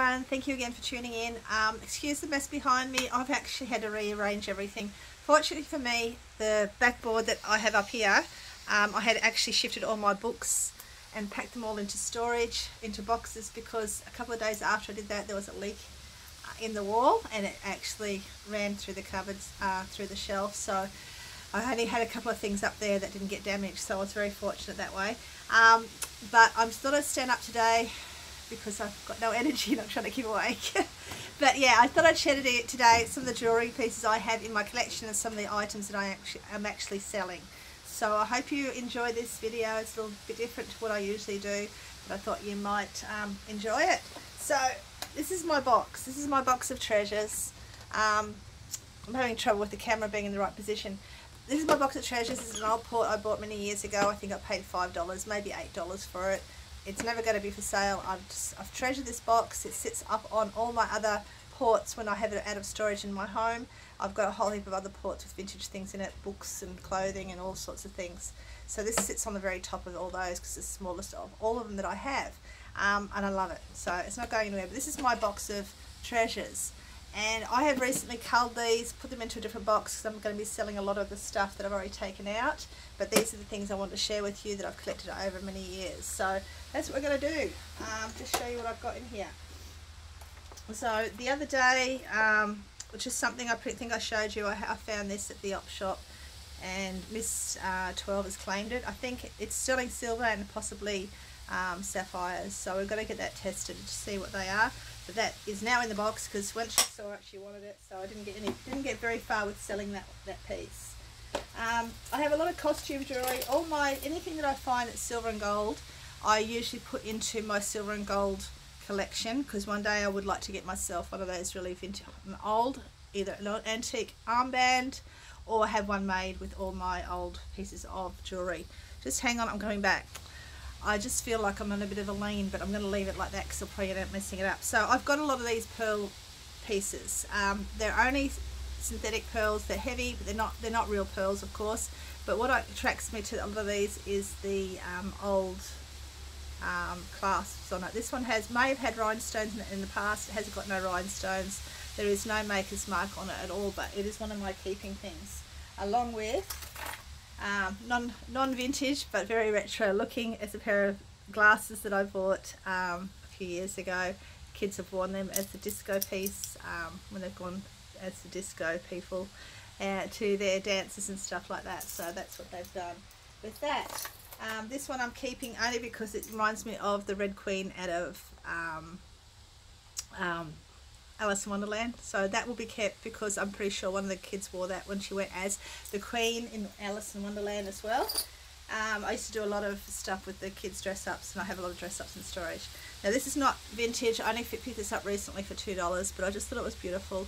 everyone, thank you again for tuning in. Excuse the mess behind me. I've actually had to rearrange everything. Fortunately for me, the backboard that I have up here, I had actually shifted all my books and packed them all into storage, into boxes, because a couple of days after I did that there was a leak in the wall and it actually ran through the cupboards, through the shelf. So I only had a couple of things up there that didn't get damaged, so I was very fortunate that way. But I'm still going to stand up today because I've got no energy and I'm trying to keep awake. But yeah, I thought I'd share today some of the jewellery pieces I have in my collection and some of the items that I am actually selling. So I hope you enjoy this video. It's a little bit different to what I usually do, but I thought you might enjoy it. So this is my box. This is my box of treasures. I'm having trouble with the camera being in the right position. This is my box of treasures. This is an old port I bought many years ago. I think I paid $5, maybe $8 for it. It's never going to be for sale. I've treasured this box. It sits up on all my other ports when I have it out of storage in my home. I've got a whole heap of other ports with vintage things in it, books and clothing and all sorts of things. So this sits on the very top of all those because it's the smallest of all of them that I have. And I love it. So it's not going anywhere. But this is my box of treasures. And I have recently culled these, put them into a different box because I'm going to be selling a lot of the stuff that I've already taken out. But these are the things I want to share with you that I've collected over many years. So that's what we're going to do. Just show you what I've got in here. So the other day, which is something I think I showed you, I found this at the op shop, and Miss 12 has claimed it. I think it's sterling silver and possibly sapphires. So we're going to get that tested to see what they are. But that is now in the box because once she saw it, she wanted it. So I didn't get very far with selling that piece. I have a lot of costume jewellery. Anything that I find that's silver and gold, I usually put into my silver and gold collection, because one day I would like to get myself one of those really vintage, either an antique armband, or have one made with all my old pieces of jewellery. Just hang on, I'm coming back. I just feel like I'm on a bit of a lean, but I'm going to leave it like that because I'll probably end up messing it up. So I've got a lot of these pearl pieces. They're only synthetic pearls. They're heavy, but they're not real pearls, of course. But what attracts me to a lot of these is the old clasps on it. This one may have had rhinestones in it in the past. It hasn't got no rhinestones. There is no maker's mark on it at all, but it is one of my keeping things, along with non-vintage but very retro looking, as a pair of glasses that I bought a few years ago. Kids have worn them as a disco piece when they've gone as the disco people to their dances and stuff like that. So that's what they've done with that. This one I'm keeping only because it reminds me of the Red Queen out of Alice in Wonderland. So that will be kept because I'm pretty sure one of the kids wore that when she went as the Queen in Alice in Wonderland as well. I used to do a lot of stuff with the kids' dress-ups, and I have a lot of dress-ups in storage. Now this is not vintage. I only picked this up recently for $2, but I just thought it was beautiful.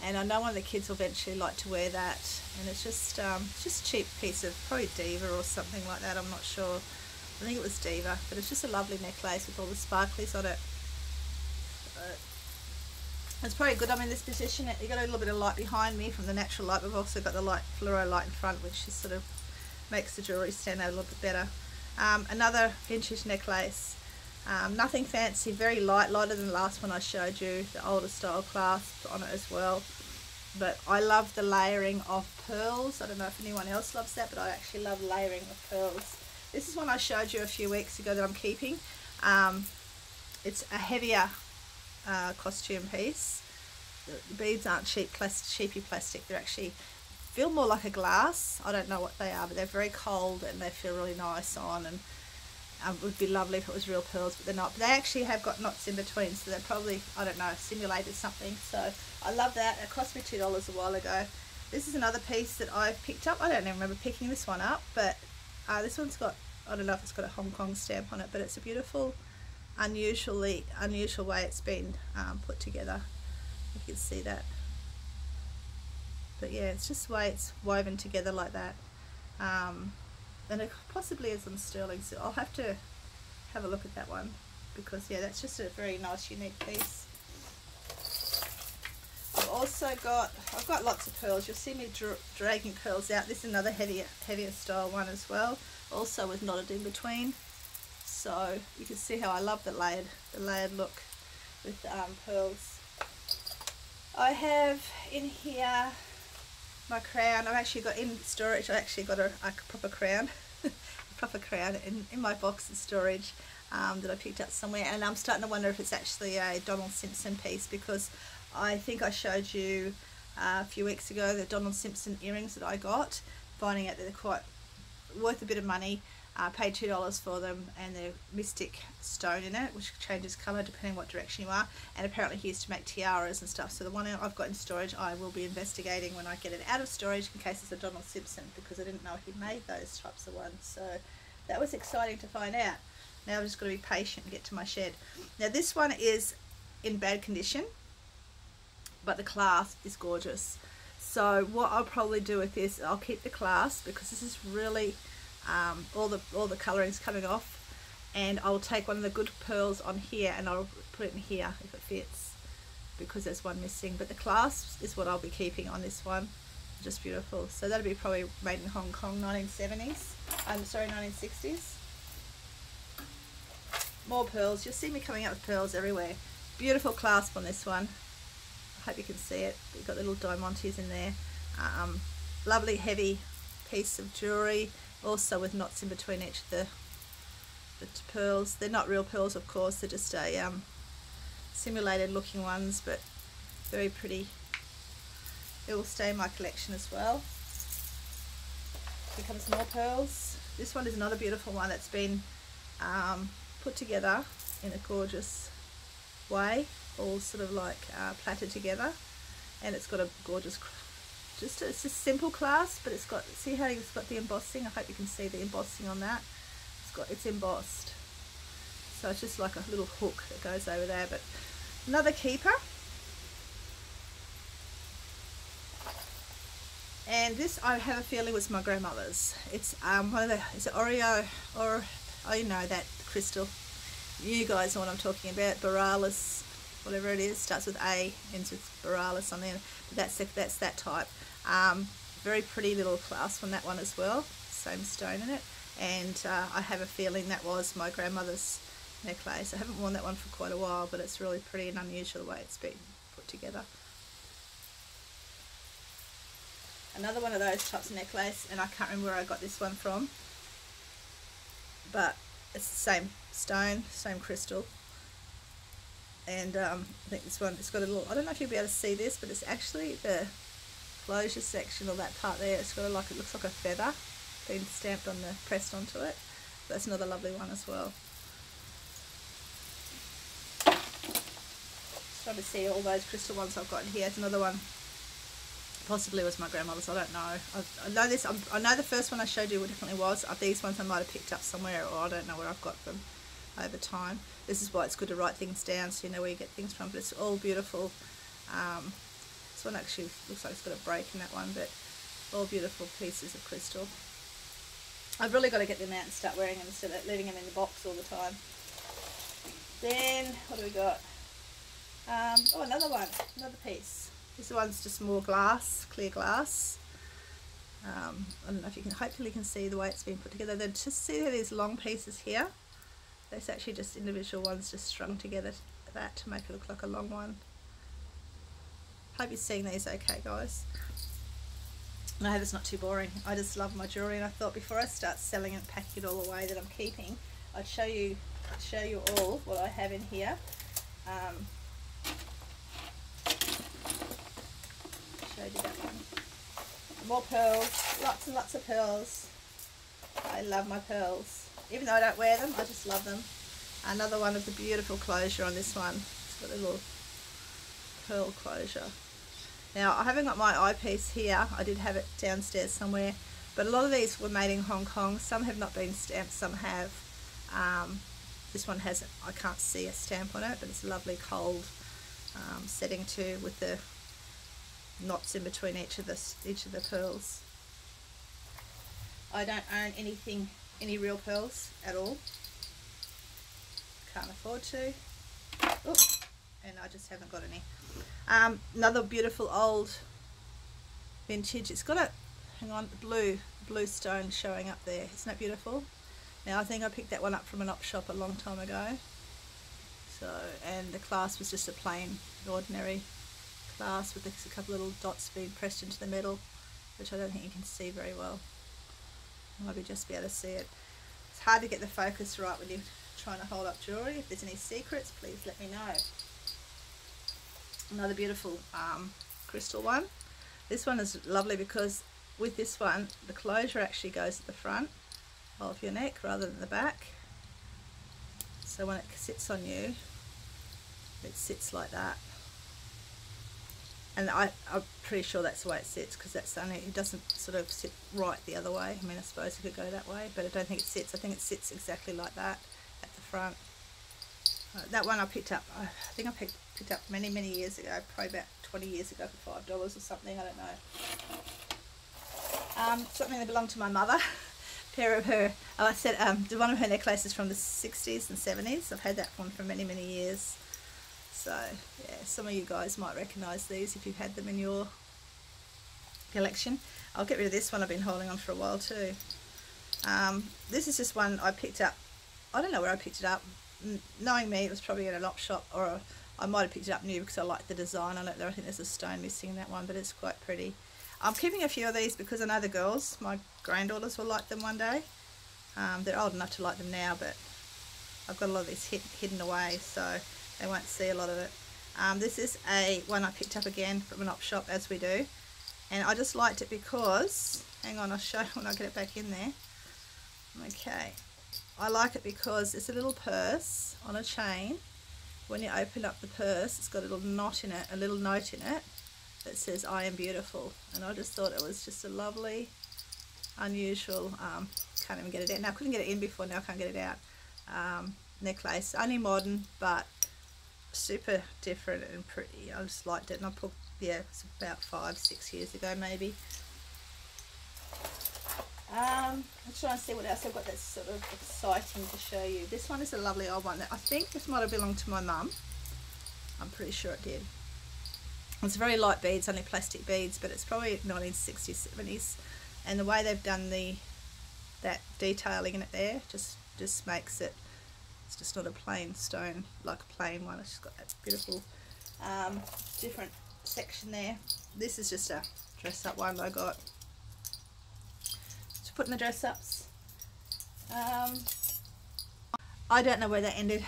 And I know one of the kids will eventually like to wear that, and it's just a cheap piece of probably Diva or something like that. I'm not sure. I think it was Diva, but it's just a lovely necklace with all the sparklies on it. It's probably good I'm in this position. You've got a little bit of light behind me from the natural light. We've also got the light fluoro light in front, which just sort of makes the jewellery stand out a little bit better. Another vintage necklace. Nothing fancy, very light, lighter than the last one I showed you, the older style clasp on it as well. But I love the layering of pearls. I don't know if anyone else loves that, but I actually love layering of pearls. This is one I showed you a few weeks ago that I'm keeping. It's a heavier costume piece. The beads aren't cheapy plastic. They're actually feel more like a glass. I don't know what they are, but they're very cold and they feel really nice on, and it would be lovely if it was real pearls, but they're not. But they actually have got knots in between, so they're probably, I don't know, simulated something. So I love that. It cost me $2 a while ago. This is another piece that I've picked up. I don't even remember picking this one up, but this one's got, I don't know if it's got a Hong Kong stamp on it, but it's a beautiful, unusual way it's been put together. You can see that. But yeah, it's just the way it's woven together like that. And it possibly is on sterling, so I'll have to have a look at that one, because yeah, that's just a very nice unique piece. I've got lots of pearls. You'll see me dragging pearls out. This is another heavier style one as well, also with knotted in between. So you can see how I love the layered look. with pearls. I have in here my crown. I've actually got in storage, I actually got a proper crown, a proper crown in my box in storage that I picked up somewhere, and I'm starting to wonder if it's actually a Donald Simpson piece, because I think I showed you a few weeks ago the Donald Simpson earrings that I got, finding out that they're quite worth a bit of money. Paid $2 for them, and they're mystic stone in it, which changes colour depending what direction you are, and apparently he used to make tiaras and stuff. So the one I've got in storage I will be investigating when I get it out of storage, in case it's a Donald Simpson, because I didn't know he made those types of ones. So that was exciting to find out. Now I've just got to be patient and get to my shed. Now this one is in bad condition, but the clasp is gorgeous. So what I'll probably do with this, I'll keep the clasp, because this is really all the coloring's coming off, and I'll take one of the good pearls on here and I'll put it in here if it fits, because there's one missing. But the clasp is what I'll be keeping on this one. Just beautiful. So that'll be probably made in Hong Kong, 1970s. I'm sorry, 1960s. More pearls. You'll see me coming out with pearls everywhere. Beautiful clasp on this one. I hope you can see it. You've got little diamantes in there. Lovely heavy piece of jewellery, also with knots in between each of the pearls. They're not real pearls, of course, they're just a simulated looking ones, but very pretty. It will stay in my collection as well. Here comes more pearls. This one is another beautiful one that's been put together in a gorgeous way, all sort of like plaited together, and it's got a gorgeous, it's a simple clasp, but it's got, see how it's got the embossing? I hope you can see the embossing on that. It's embossed, so it's just like a little hook that goes over there. But another keeper, and this I have a feeling was my grandmother's. It's one of the, is it Oreo, or oh, you know that crystal, you guys know what I'm talking about, Borealis, whatever it is, starts with A, ends with Borealis on there, but that's that type. Very pretty little clasp on that one as well, same stone in it, and I have a feeling that was my grandmother's necklace. I haven't worn that one for quite a while, but it's really pretty and unusual the way it's been put together. Another one of those types of necklace, and I can't remember where I got this one from, but it's the same stone, same crystal. And I think this one, it's got a little, I don't know if you'll be able to see this, but it's actually the closure section, or that part there, it's got like, it looks like a feather been stamped on the, pressed onto it. That's another lovely one as well. Just trying to see all those crystal ones I've got in here. It's another one, possibly was my grandmother's, I don't know. I know this, I know the first one I showed you definitely was. These ones I might have picked up somewhere, or I don't know where I've got them over time. This is why it's good to write things down, so you know where you get things from. But it's all beautiful. This one actually looks like it's got a break in that one, but all beautiful pieces of crystal. I've really got to get them out and start wearing them instead of leaving them in the box all the time. Then what do we got? Oh, another one, another piece. This one's just more glass, clear glass. I don't know if you can, hopefully you can see the way it's been put together. Then just see these long pieces here. That's actually just individual ones just strung together that to make it look like a long one. Hope you're seeing these okay, guys. And I hope it's not too boring. I just love my jewellery, and I thought before I start selling it, packing it all away that I'm keeping, I'd show you all what I have in here. Showed you that one. More pearls, lots and lots of pearls. I love my pearls. Even though I don't wear them, I just love them. Another one of the beautiful closure on this one. It's got a little pearl closure. Now I haven't got my eyepiece here. I did have it downstairs somewhere, but a lot of these were made in Hong Kong. Some have not been stamped, some have. This one hasn't. I can't see a stamp on it, but it's a lovely cold setting too, with the knots in between each of the pearls. I don't own any real pearls at all. Can't afford to. Ooh, and I just haven't got any. Another beautiful old vintage. It's got a, hang on, blue stone showing up there. Isn't that beautiful? Now I think I picked that one up from an op shop a long time ago. So, and the clasp was just a plain ordinary clasp with a couple little dots being pressed into the metal, which I don't think you can see very well. Maybe just be able to see it. It's hard to get the focus right when you're trying to hold up jewellery. If there's any secrets, please let me know. Another beautiful crystal one. This one is lovely because with this one the closure actually goes at the front of your neck rather than the back, so when it sits on you it sits like that, and I'm pretty sure that's the way it sits, because that's only, it doesn't sort of sit right the other way. I mean, I suppose it could go that way, but I don't think it sits. I think it sits exactly like that at the front. That one I picked up, I think I picked up many years ago, probably about 20 years ago for $5 or something, I don't know. Something that belonged to my mother. Pair of her, I said, one of her necklaces from the 60s and 70s. I've had that one for many years. So yeah, some of you guys might recognise these if you've had them in your collection. I'll get rid of this one, I've been holding on for a while too. This is just one I picked up, I don't know where I picked it up. Knowing me, it was probably in an op shop, or I might have picked it up new because I like the design on it. I think there's a stone missing in that one, but it's quite pretty. I'm keeping a few of these because I know the girls, my granddaughters, will like them one day. They're old enough to like them now, but I've got a lot of these hidden away, so they won't see a lot of it. This is one I picked up again from an op shop, as we do, and I just liked it because, hang on, I'll show you when I get it back in there. Okay, I like it because it's a little purse on a chain. When you open up the purse, it's got a little knot in it, a little note in it that says "I am beautiful," and I just thought it was just a lovely, unusual, can't even get it out now. I couldn't get it in before, now I can't get it out, necklace. Only modern, but super different and pretty. I just liked it, and I put, yeah, it's about 5-6 years ago maybe. I'm trying to see what else I've got that's sort of exciting to show you. This one is a lovely old one that I think this might have belonged to my mum. I'm pretty sure it did. It's very light beads, only plastic beads, but it's probably 1960s, 70s, and the way they've done that detailing in it there just makes it, it's just not a plain stone like a plain one. It's just got that beautiful different section there. This is just a dress up one that I got to put in the dress ups. I don't know where that ended.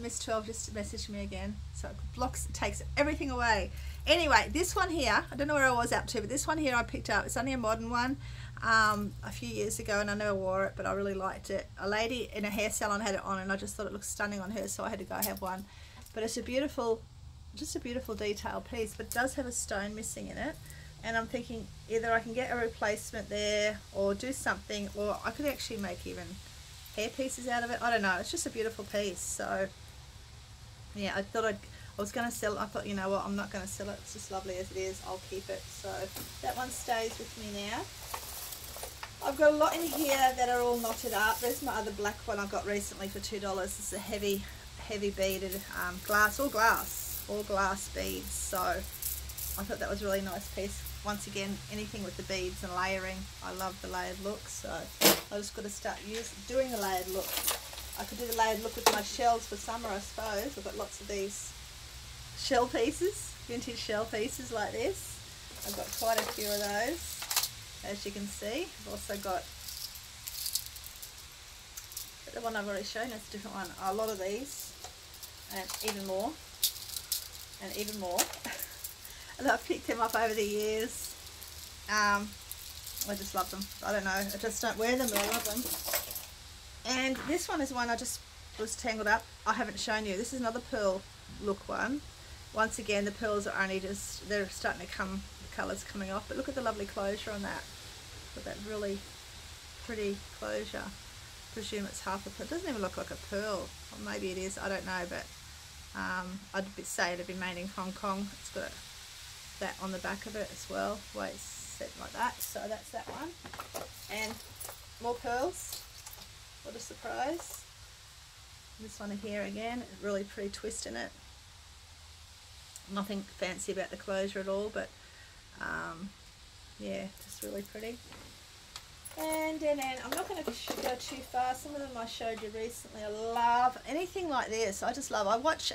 Miss 12 just messaged me again, so it blocks, takes everything away. Anyway, this one here, I don't know where I was up to, but this one here I picked up. It's only a modern one, a few years ago, and I never wore it, but I really liked it. A lady in a hair salon had it on, and I just thought it looked stunning on her, so I had to go have one. But it's a beautiful, just a beautiful detail piece, but it does have a stone missing in it, and I'm thinking either I can get a replacement there or do something, or I could actually make even hair pieces out of it. I don't know, it's just a beautiful piece. So yeah, I thought I was going to sell it. I thought, you know what, I'm not going to sell it, it's just lovely as it is, I'll keep it. So that one stays with me now. I've got a lot in here that are all knotted up. There's my other black one I got recently for $2. It's a heavy beaded glass, all glass beads. So I thought that was a really nice piece. Once again, anything with the beads and layering, I love the layered look, so I just got to start doing the layered look. I could do the layered look with my shells for summer, I suppose. I've got lots of these shell pieces, vintage shell pieces like this. I've got quite a few of those, as you can see. I've also got the one I've already shown, it's a different one. A lot of these, and even more, and even more. And I've picked them up over the years. I just love them. I don't know, I just don't wear them, but I love them. And this one is one I just was tangled up. I haven't shown you. This is another pearl look one. Once again, the pearls are only just, they're starting to come, the colours coming off. But look at the lovely closure on that. Got that really pretty closure. I presume it's half a pearl. It doesn't even look like a pearl. Or maybe it is, I don't know. But I'd say it'd be made in Hong Kong. It's got that on the back of it as well. The way it's set like that. So that's that one. And more pearls. What a surprise. This one here again, really pretty twist in it. Nothing fancy about the closure at all, but yeah, just really pretty. And then I'm not going to go too far. Some of them I showed you recently. I love anything like this. I just love. I watch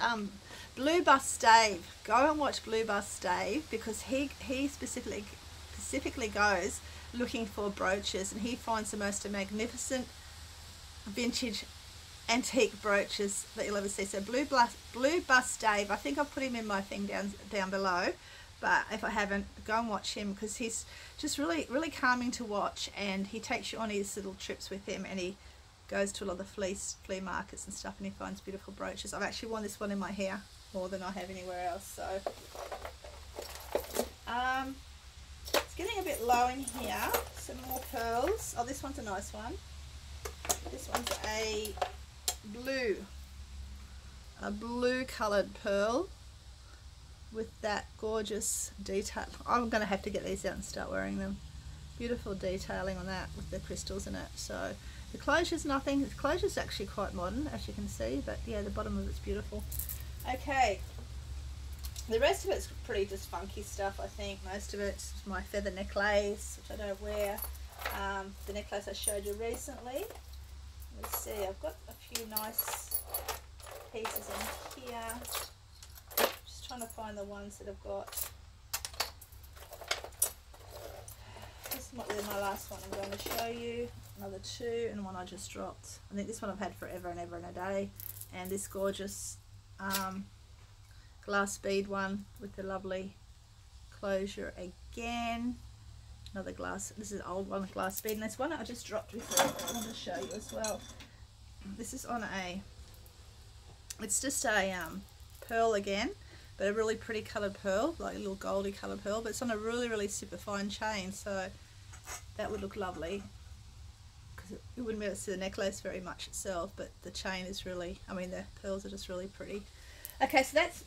Blue Bus Dave. Go and watch Blue Bus Dave, because he specifically goes looking for brooches, and he finds the most magnificent vintage antique brooches that you'll ever see. So Blue Bus Dave. I think I've put him in my thing down below. But if I haven't, go and watch him, because he's just really calming to watch, and he takes you on his little trips with him, and he goes to a lot of the flea markets and stuff, and he finds beautiful brooches. I've actually worn this one in my hair more than I have anywhere else. So it's getting a bit low in here. Some more pearls. Oh, this one's a nice one. This one's a blue coloured pearl with that gorgeous detail. I'm going to have to get these out and start wearing them. Beautiful detailing on that with the crystals in it. So the closure's nothing. The closure's actually quite modern, as you can see, but yeah, the bottom of it's beautiful. Okay, the rest of it's pretty just funky stuff, I think. Most of it's my feather necklace, which I don't wear. The necklace I showed you recently. Let's see, I've got a few nice pieces in here. Trying to find the ones that I've got. This might be my last one I'm going to show you. Another two, and one I just dropped. I think this one I've had forever and ever and a day. And this gorgeous glass bead one with the lovely closure again. Another glass. This is an old one, glass bead. And this one I just dropped before. I want to show you as well. This is on a. It's just a pearl again, but a really pretty coloured pearl, like a little goldy coloured pearl, but it's on a really super fine chain, so that would look lovely, because you wouldn't be able to see the necklace very much itself, but the chain is really, I mean, the pearls are just really pretty. Okay, so that's,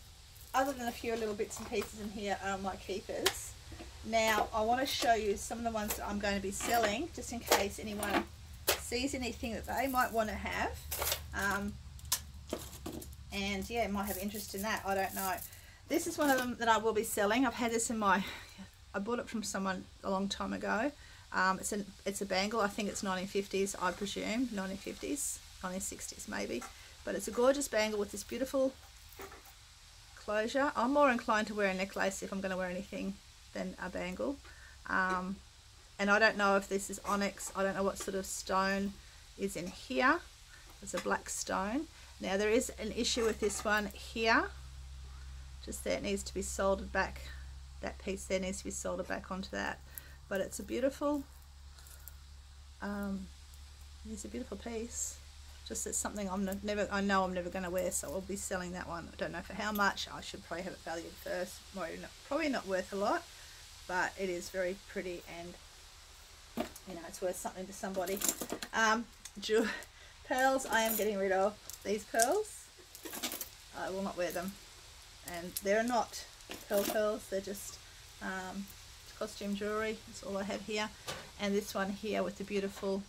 other than a few little bits and pieces in here, are my keepers. Now I want to show you some of the ones that I'm going to be selling, just in case anyone sees anything that they might want to have, and yeah, might have interest in that, I don't know. This is one of them that I will be selling. I've had this in my, I bought it from someone a long time ago. It's a bangle. I think it's 1950s, I presume, 1950s, 1960s maybe. But it's a gorgeous bangle with this beautiful closure. I'm more inclined to wear a necklace if I'm going to wear anything than a bangle. And I don't know if this is onyx. I don't know what sort of stone is in here. It's a black stone. Now there is an issue with this one here. Just there, it needs to be soldered back. That piece there needs to be soldered back onto that. But it's a beautiful, it's a beautiful piece. Just it's something I know I'm never going to wear, so I'll be selling that one. I don't know for how much. I should probably have it valued first. Probably not worth a lot, but it is very pretty, and you know, it's worth something to somebody. Pearls, I am getting rid of these pearls. I will not wear them. And they're not pearls, they're just costume jewellery. That's all I have here. And this one here with the beautiful,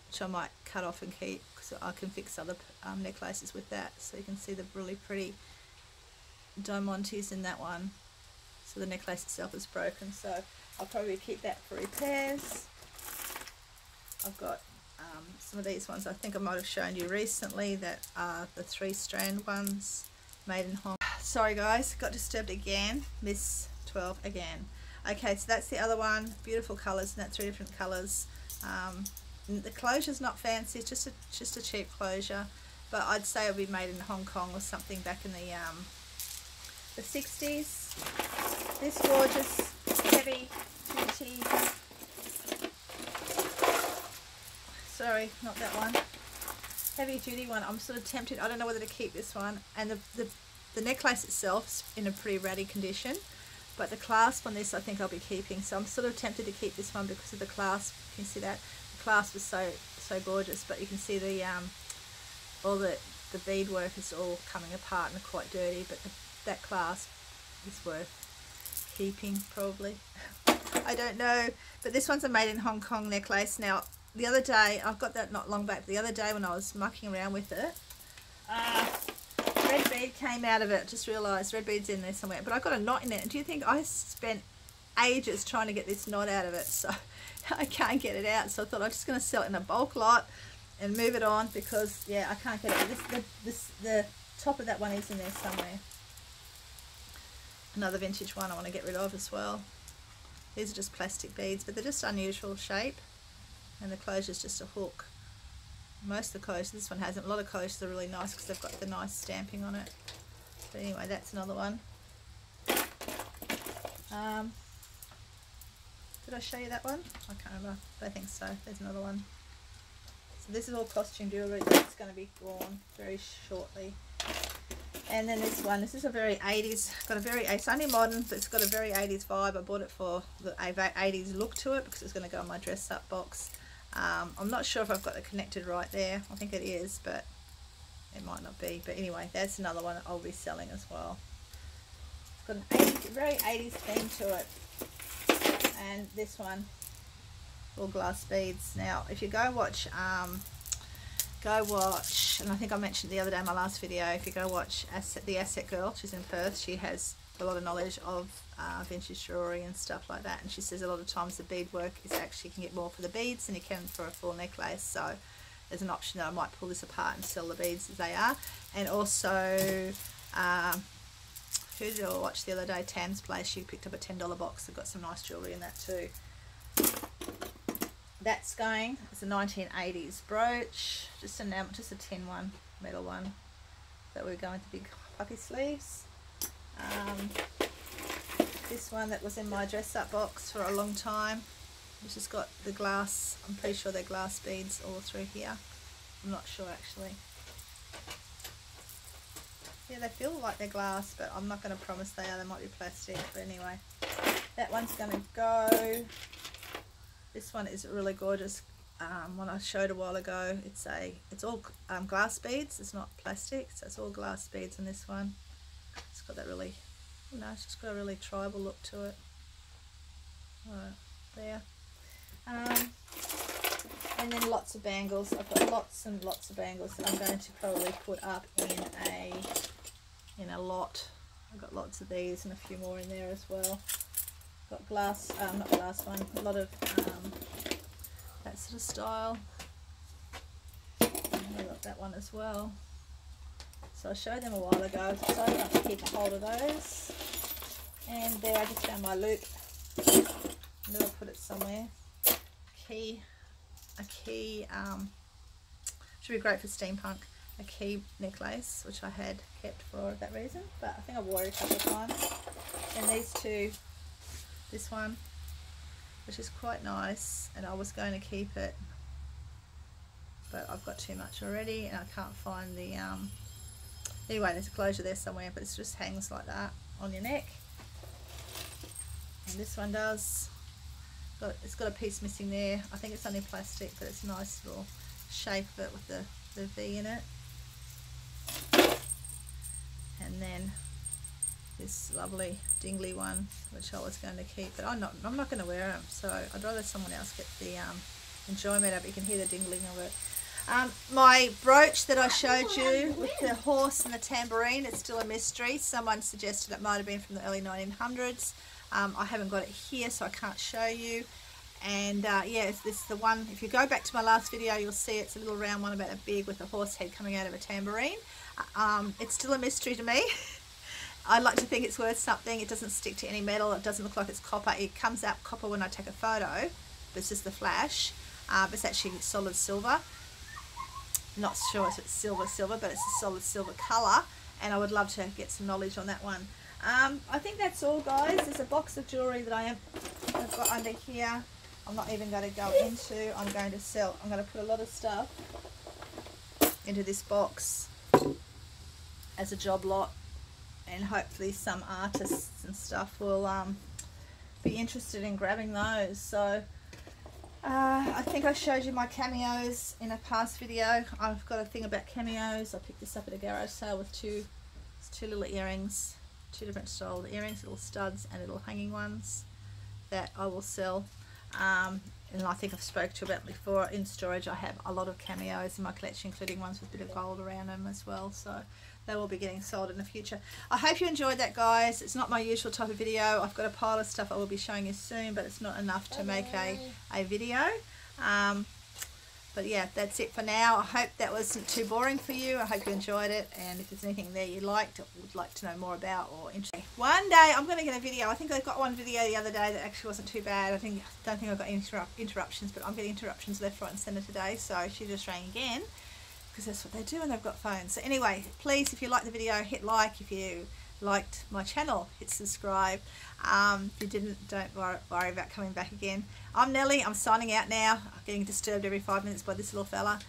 which I might cut off and keep, because I can fix other necklaces with that. So you can see the really pretty diamantes in that one. So the necklace itself is broken, so I'll probably keep that for repairs. I've got some of these ones I think I might have shown you recently, that are the 3-strand ones, made in Hong Kong. Sorry guys, got disturbed again. Miss 12 again. Okay, so that's the other one. Beautiful colours, and that's 3 different colours. The closure's not fancy, it's just a cheap closure, but I'd say it'll be made in Hong Kong or something back in the 60s. This gorgeous heavy duty, sorry, not that one, heavy duty one. I'm sort of tempted. I don't know whether to keep this one, and the necklace itself's in a pretty ratty condition, but the clasp on this I think I'll be keeping, so I'm sort of tempted to keep this one because of the clasp. You can see that the clasp is so gorgeous, but you can see the all the beadwork is all coming apart and quite dirty, but that clasp is worth keeping probably. I don't know, but this one's a made in Hong Kong necklace. Now the other day, I've got that not long back, but the other day when I was mucking around with it, red bead came out of it. Just realised red bead's in there somewhere, but I got a knot in it. And do you think I spent ages trying to get this knot out of it, so I can't get it out. So I thought I'm just going to sell it in a bulk lot and move it on, because yeah, I can't get it. The top of that one is in there somewhere. Another vintage one I want to get rid of as well. These are just plastic beads, but they're just unusual shape, and the closure is just a hook. Most of the closures, this one hasn't. A lot of closures are really nice because they've got the nice stamping on it. But anyway, that's another one. Did I show you that one? I can't remember, but I think so. There's another one. So this is all costume jewellery that's going to be gone very shortly. And then this one, this is a very 80s, got a very, it's only modern, but it's got a very 80s vibe. I bought it for the 80s look to it because it's going to go in my dress up box. I'm not sure if I've got it connected right there. I think it is, but it might not be. But anyway, that's another one that I'll be selling as well. It's got an 80s, very 80s theme to it. And this one, all glass beads. Now, if you go watch, and I think I mentioned the other day in my last video, if you go watch the Asset Girl, she's in Perth, she has a lot of knowledge of vintage jewellery and stuff like that, and she says a lot of times the beadwork is actually, you can get more for the beads than you can for a full necklace. So there's an option that I might pull this apart and sell the beads as they are. And also, who did I watch the other day? Tams Place, she picked up a $10 box. They've got some nice jewellery in that too. That's going, it's a 1980s brooch, just a tin one, metal one, that we're going to big puppy sleeves. This one that was in my dress up box for a long time, which has got the glass, I'm pretty sure they're glass beads all through here. I'm not sure actually. Yeah, they feel like they're glass, but I'm not going to promise they are. They might be plastic, but anyway, that one's going to go. This one is really gorgeous. One I showed a while ago. It's all glass beads. It's not plastic, so it's all glass beads in this one. It's got that really, it's just got a really tribal look to it. Right there. And then lots of bangles. I've got lots and lots of bangles that I'm going to probably put up in a lot. I've got lots of these and a few more in there as well. Got glass, not glass one, a lot of that sort of style. And I got that one as well. So I showed them a while ago. I was excited enough to keep a hold of those. And there, I just found my loop. I'm going to put it somewhere. A key, should be great for steampunk. A key necklace, which I had kept for that reason, but I think I wore it a couple of times. And these two, this one, which is quite nice, and I was going to keep it, but I've got too much already and I can't find the anyway, there's a closure there somewhere, but it just hangs like that on your neck. And this one does, it's got a piece missing there. I think it's only plastic, but it's a nice little shape of it with the V in it. And then this lovely dingly one, which I was going to keep, but I'm not going to wear them, so I'd rather someone else get the enjoyment of it. You can hear the dingling of it. My brooch that I showed you with the horse and the tambourine, it's still a mystery. Someone suggested it might have been from the early 1900s. I haven't got it here, so I can't show you. And yeah, this is the one. If you go back to my last video, you'll see it's a little round one about a big with a horse head coming out of a tambourine. It's still a mystery to me. I like to think it's worth something. It doesn't stick to any metal. It doesn't look like it's copper. It comes out copper when I take a photo, but it's just the flash. It's actually solid silver. Not sure if it's silver, but it's a solid silver colour, and I would love to get some knowledge on that one. I think that's all, guys. There's a box of jewellery that I've got under here. I'm not even going to go into. I'm going to sell. I'm going to put a lot of stuff into this box as a job lot, and hopefully some artists and stuff will be interested in grabbing those. So I think I showed you my cameos in a past video. I've got a thing about cameos. I picked this up at a garage sale with two little earrings, two different style earrings, little studs and little hanging ones that I will sell. And I think I've spoken to you about before. In storage, I have a lot of cameos in my collection, including ones with a bit of gold around them as well. So they will be getting sold in the future. I hope you enjoyed that, guys. It's not my usual type of video. I've got a pile of stuff I will be showing you soon, but it's not enough to make a video. But yeah, that's it for now. I hope that wasn't too boring for you. I hope you enjoyed it, and if there's anything there you liked or would like to know more about or interesting, one day I'm going to get a video. I think I got one video the other day that actually wasn't too bad. Don't think I got any interruptions, but I'm getting interruptions left, right and centre today, so she just rang again because that's what they do when they've got phones. So anyway, please, if you like the video, hit like. If you liked my channel, hit subscribe. If you didn't, don't worry about coming back again. I'm Nellie. I'm signing out now. I'm getting disturbed every 5 minutes by this little fella.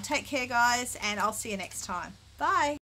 Take care, guys, and I'll see you next time. Bye.